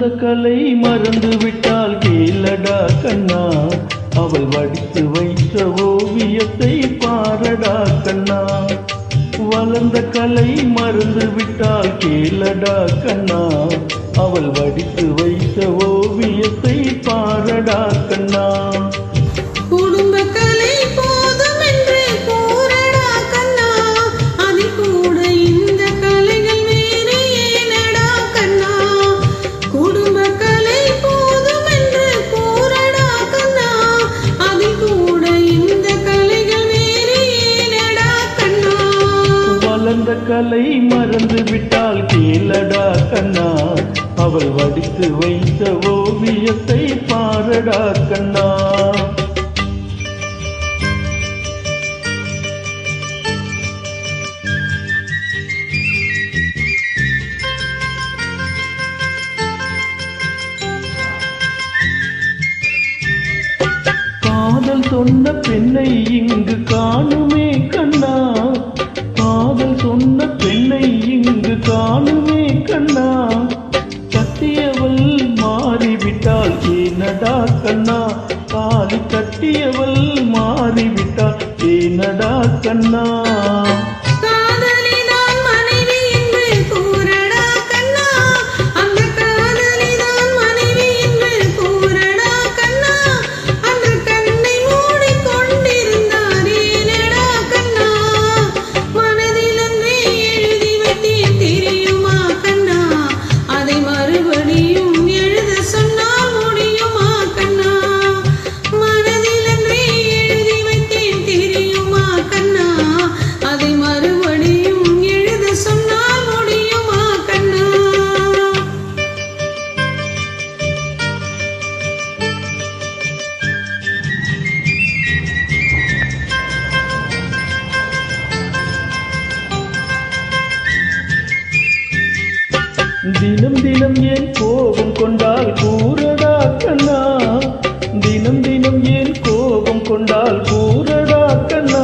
வளர்ந்த கலை மறந்து விட்டால் கேளடா கண்ணா, அவள் வடித்து வைத்த ஓவியத்தை பாரடா கண்ணா. வளர்ந்த கலை மறந்து விட்டால் கேளடா கண்ணா, அவள் வடித்து வைத்த ஓவியத்தை பாரடா கண்ணா. குடும்ப கலை போதும் என்று கூறடா கண்ணா, அதில் கூட இந்த கலைகள் வேறு ஏனடா கண்ணா. குடும்ப கலை போதும் என்று கூறடா கண்ணா, அதில் கூட இந்த கலைகள் வேறு ஏனடா கண்ணா. வளர்ந்த கலை மறந்து விட்டால் கேளடா கண்ணா, அவள் வடித்து வைத்த ஓவியத்தை பாரடா கண்ணா. காதல் சொன்ன பெண்ணை இங்கு காணுமே கண்ணா, காதல் சொன்ன பெண்ணை இங்கு காணுமே கண்ணா. கட்டியவள் மாறிவிட்டால் ஏனடா கண்ணா, தாலி கட்டியவள் மாறிவிட்டால் ஏனடா கண்ணா. தினம் தினம் ஏன் கோபம் கொண்டால் கூறடா கண்ணா, தினம் தினம் ஏன் கோபம் கொண்டால் கூறடா கண்ணா.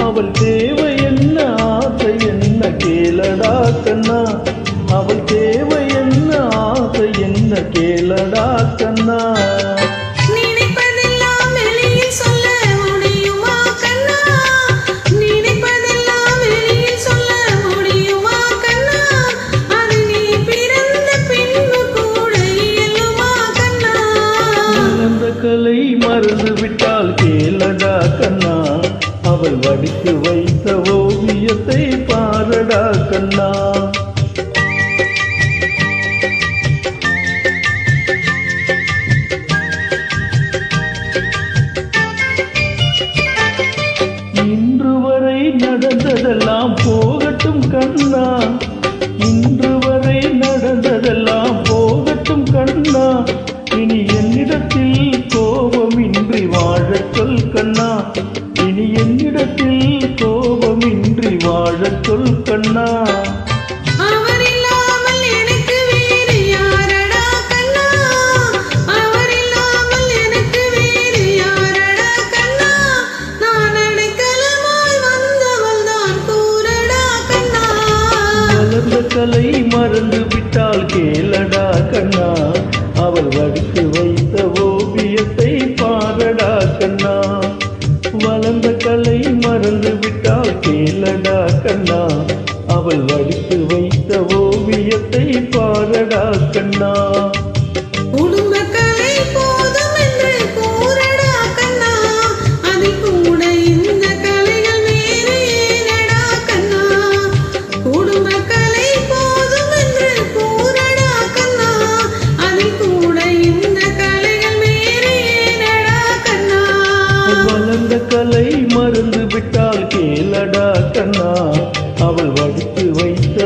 அவள் தேவை என்ன ஆசை என்ன கேளடா கண்ணா, அவள் தேவை என்ன ஆசை என்ன கேளடா கண்ணா. கலை மறந்து விட்டால் கேளடா கண்ணா, அவள் வடித்து வைத்த ஓவியத்தை பாரடா கண்ணா. இன்று வரை நடந்ததெல்லாம் போகட்டும் கண்ணா, இன்று வரை நடந்ததெல்லாம் போகட்டும் கண்ணா. இனி என்னிடத்தில் கோபமின்றி வாழச் சொல் கண்ணா, இனி என்னிடத்தில் கோபமின்றி வாழச் சொல் கண்ணா. வளர்ந்த கலை மறந்து விட்டால் கேளடா கண்ணா, அவள் வடித்து வைத்த ஓவியத்தை பாரடா கண்ணா. வளர்ந்த கலை மறந்து விட்டால் கேளடா கண்ணா, அவள் வடித்து வைத்த ஓவியத்தை பாரடா கண்ணா. குடும்ப கலை போதும் என்று கூறடா கண்ணா, அதில் கூட இந்த கலைகள் வேறு ஏனடா கண்ணா. குடும்ப கலை போதும் என்று கூறடா கண்ணா, அதில் கூட இந்த கலைகள் வேறு ஏனடா கண்ணா. வளர்ந்த கலை மறந்து விட்டால் கேளடா கண்ணா, அவள் வடித்து வைத்த